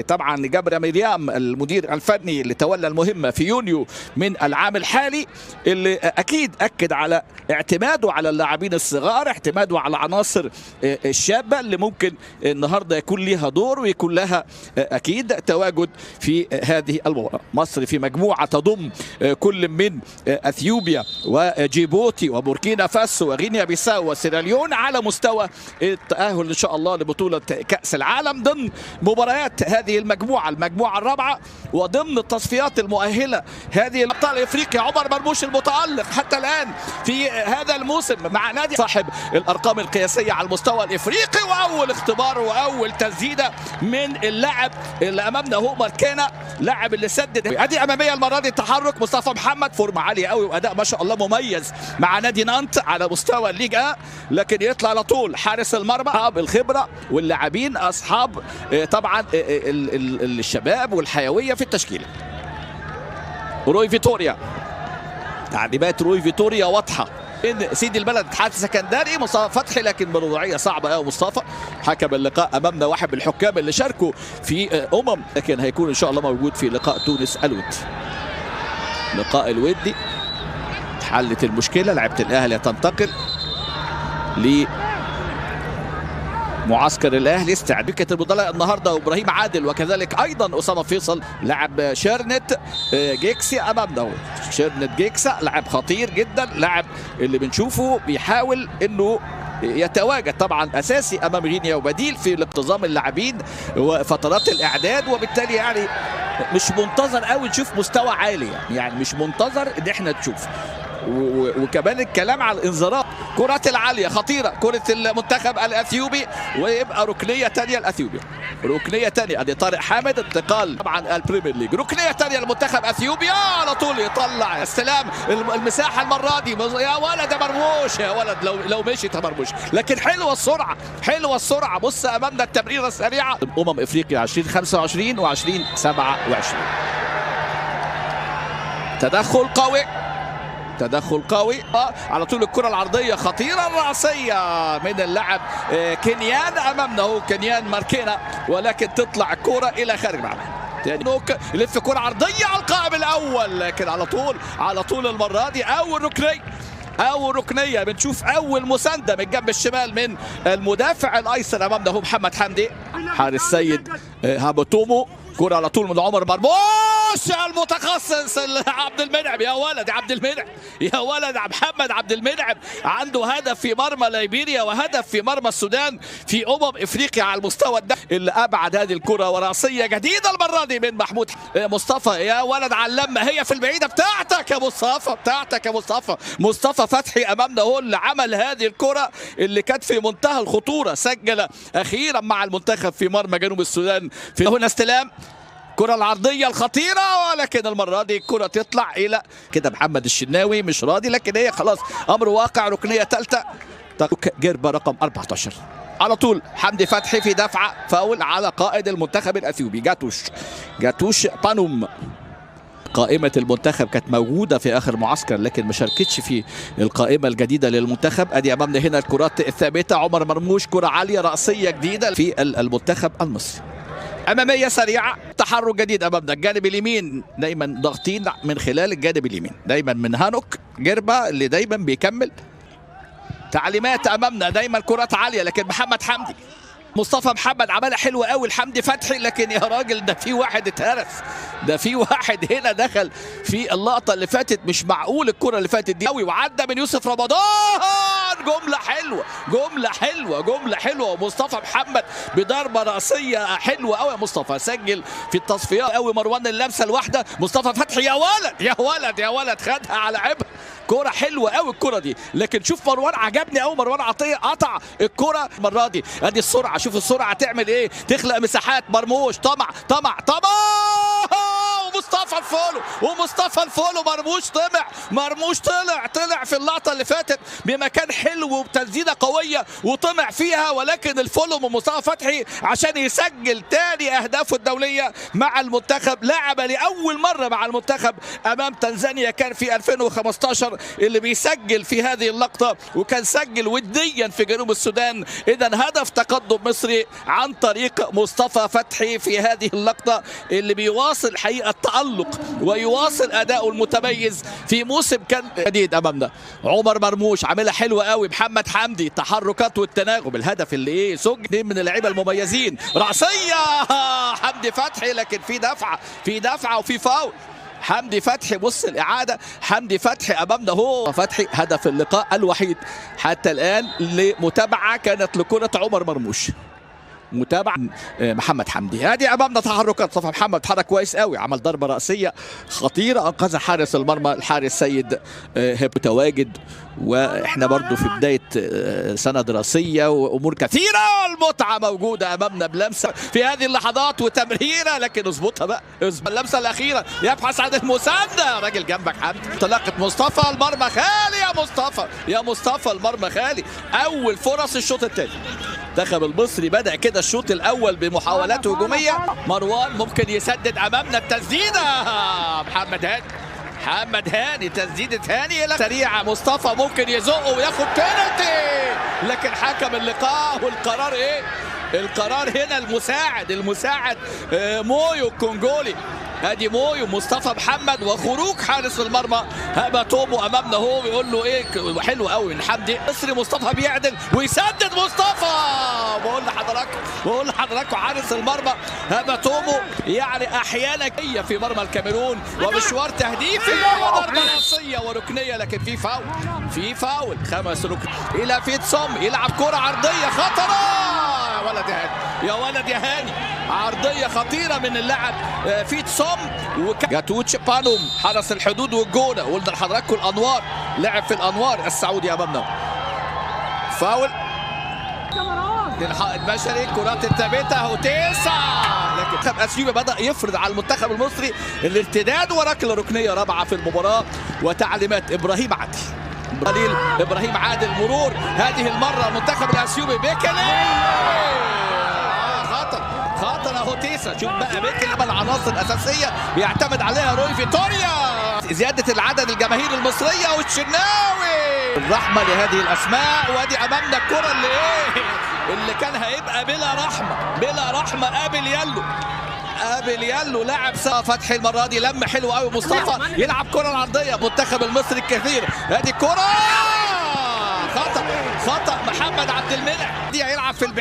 طبعا جابر مريم المدير الفني اللي تولى المهمة في يونيو من العام الحالي، اللي أكيد أكد على اعتماده على اللاعبين الصغار، اعتماده على عناصر الشابة اللي ممكن النهاردة يكون لها دور ويكون لها أكيد تواجد في هذه المباراة. مصر في مجموعة تضم كل من أثيوبيا وجيبوتي وبوركينا فاسو وغينيا بيساو وسيراليون على مستوى التأهل إن شاء الله لبطولة كأس العالم ضمن مباريات هذه المجموعة الرابعة وضمن التصفيات المؤهلة هذه الأبطال إفريقيا. عمر مرموش المتألق حتى الآن في هذا الموسم مع نادي صاحب الأرقام القياسية على المستوى الإفريقي، وأول اختبار وأول تسديدة من اللاعب اللي أمامنا هو ماركينا، لاعب اللي سدد. أدي أمامية المرة دي تحرك مصطفى محمد، فورمة عالية قوي وأداء ما شاء الله مميز مع نادي نانت على مستوى الليجا، لكن يطلع على طول حارس المرمى أصحاب الخبرة واللاعبين أصحاب طبعا الشباب والحيوية في التشكيلة. روي فيتوريا، تعليمات روي فيتوريا واضحة ان سيدي البلد اتحاد سكندري مصطفى فتحي، لكن بوضعيه صعبه قوي. مصطفى حكم اللقاء امامنا واحد من الحكام اللي شاركوا في لكن هيكون ان شاء الله موجود في لقاء تونس الود. لقاء الودي حلت المشكله، لعبه الاهلي تنتقل معسكر الاهلي استعداد البطوله النهارده، وابراهيم عادل وكذلك ايضا اسامه فيصل لاعب شيرنت جيكسي امامنا. شيرنت جيكسا لاعب خطير جدا، لاعب اللي بنشوفه بيحاول انه يتواجد طبعا اساسي امام غينيا وبديل في انتظام اللاعبين وفترات الاعداد، وبالتالي يعني مش منتظر قوي نشوف مستوى عالي، يعني مش منتظر ان احنا نشوف. وكمان الكلام على الانذارات، كرات العاليه خطيره، كره المنتخب الاثيوبي، ويبقى ركنيه ثانيه الاثيوبي، ركنيه ثانيه. ادي طارق حامد انتقال طبعا البريمير ليج، ركنيه ثانيه لمنتخب اثيوبيا، على طول يطلع استلام المساحه المره دي. يا ولد يا مرموش، يا ولد لو مشي مرموش، لكن حلوه السرعه، حلوه السرعه. بص امامنا التمريره السريعه. افريقيا 2025 و2027 تدخل قوي، تدخل قوي على طول. الكرة العرضية خطيرة الرأسية من اللاعب كينيان امامنا، هو كينيان ماركينا، ولكن تطلع الكرة الى خارج الملعب. نوك يلف كرة عرضية على القائم الاول، لكن على طول المرة دي اول ركنية بنشوف اول مساندة من الجنب الشمال من المدافع الايسر امامنا هو محمد حمدي حارس سيد هابوتومو. كرة على طول من عمر مرموش المتخصص عبد المنعم. يا ولد يا عبد المنعم، يا ولد محمد عبد المنعم، عنده هدف في مرمى ليبيريا وهدف في مرمى السودان في افريقيا على المستوى ده، اللي ابعد هذه الكرة وراسية جديدة المرة دي من محمود مصطفى. يا ولد علمة، هي في البعيدة بتاعتك يا مصطفى، بتاعتك يا مصطفى. مصطفى فتحي امامنا هو اللي عمل هذه الكرة اللي كانت في منتهى الخطورة، سجل اخيرا مع المنتخب في مرمى جنوب السودان. في هنا استلام كرة العرضية الخطيرة، ولكن المرة دي الكرة تطلع إلى كده. محمد الشناوي مش راضي، لكن هي خلاص أمر واقع. ركنية ثالثة جربة رقم 14 على طول. حمدي فتحي في دفعة فاول على قائد المنتخب الأثيوبي جاتوش بانوم. قائمة المنتخب كانت موجودة في آخر معسكر لكن ما شاركتش في القائمة الجديدة للمنتخب. أدي أمامنا هنا الكرات الثابتة. عمر مرموش كرة عالية رأسية جديدة في المنتخب المصري. أمامية سريعة، تحرك جديد أمامنا الجانب اليمين، دايما ضاغطين من خلال الجانب اليمين دايما من هانوك جربة اللي دايما بيكمل. تعليمات أمامنا دايما كرات عالية، لكن محمد حمدي مصطفى محمد عملها حلوة قوي لحمدي فتحي، لكن يا راجل ده في واحد اتهرس، ده في واحد هنا دخل في اللقطة اللي فاتت. مش معقول الكرة اللي فاتت دي قوي، وعدى من يوسف رمضان. جملة حلوة ومصطفى محمد بضربة رأسية حلوة قوي. مصطفى سجل في التصفيات قوي. مروان اللمسة الواحدة، مصطفى فتحي يا ولد خدها على عبء. كرة حلوة قوي الكرة دي، لكن شوف مروان عجبني قوي. مروان عطية قطع الكرة المرة دي. ادي السرعة، شوف السرعة تعمل ايه، تخلق مساحات. مرموش طمع ومصطفى الفولو، ومصطفى الفولو مرموش طلع في اللقطه اللي فاتت بمكان حلو وبتسديده قويه وطمع فيها، ولكن الفولو من مصطفى فتحي عشان يسجل تاني اهدافه الدوليه مع المنتخب. لعب لاول مره مع المنتخب امام تنزانيا، كان في 2015 اللي بيسجل في هذه اللقطه، وكان سجل وديا في جنوب السودان. اذا هدف تقدم مصري عن طريق مصطفى فتحي في هذه اللقطه، اللي بيواصل حقيقه التألق ويواصل اداؤه المتميز في موسم كان جديد. امامنا عمر مرموش عاملها حلوه قوي، محمد حمدي التحركات والتناغم، الهدف اللي سجل من اللعيبه المميزين، رأسيه حمدي فتحي، لكن في دفعه وفي فاول. حمدي فتحي، بص الإعادة، حمدي فتحي أمامنا هو فتحي. هدف اللقاء الوحيد حتى الآن لمتابعة كانت لكرة عمر مرموش، متابعة محمد حمدي. هذه امامنا تحركات مصطفى محمد، اتحرك كويس قوي، عمل ضربه راسيه خطيره انقذها حارس المرمى الحارس سيد متواجد. واحنا برضو في بدايه سنه دراسيه وامور كثيره، المتعه موجوده امامنا بلمسه في هذه اللحظات وتمريره، لكن اظبطها بقى، اللمسه الاخيره يبحث عن المسانده، راجل جنبك حمدي. انطلاقه مصطفى، المرمى خالي يا مصطفى المرمى خالي. اول فرص الشوط الثاني، المنتخب المصري بدأ كده الشوط الأول بمحاولات هجومية. مروان ممكن يسدد أمامنا التسديدة، محمد هاني تسديدة هاني سريعة، مصطفى ممكن يزقه وياخد بينالتي، لكن حكم اللقاء والقرار القرار هنا المساعد مويو الكونجولي. ادي مويو مصطفى محمد وخروج حارس المرمى هبه تومو امامنا، هو بيقول له حلو قوي من حمدي. مصري مصطفى بيعدل ويسدد مصطفى. بقول لحضراتكم حارس المرمى هبه تومو يعني احيانا في مرمى الكاميرون، ومشوار تهديفي وضربه راسيه وركنيه، لكن في فاول 5 ركن الى فيتسوم، يلعب كره عرضيه خطره يا ولد يا هاني، عرضيه خطيره من اللاعب فيتسوم جاتوتش بانوم حرس الحدود والجونه. قلنا لحضراتكم الانوار، لعب في الانوار السعودي امامنا. فاول للحائط البشري، الكرات الثابته هوتيسا، لكن اثيوبيا بدا يفرض على المنتخب المصري الارتداد وركله ركنيه رابعه في المباراه، وتعليمات ابراهيم عادل مرور. هذه المره المنتخب الاثيوبي بيكلي خطر هوتيسا. شوف بقى بيكلي من العناصر الاساسيه بيعتمد عليها روي فيتوريا. زياده العدد الجماهير المصريه والشناوي، الرحمه لهذه الاسماء. وادي امامنا الكره اللي كان هيبقى بلا رحمه قابل يالو لاعب فتحي المره دي لم حلو قوي. مصطفى يلعب كره العرضيه، منتخب المصري الكثير. ادي الكره خطا محمد عبد المنعم، دي هيلعب في البعيد.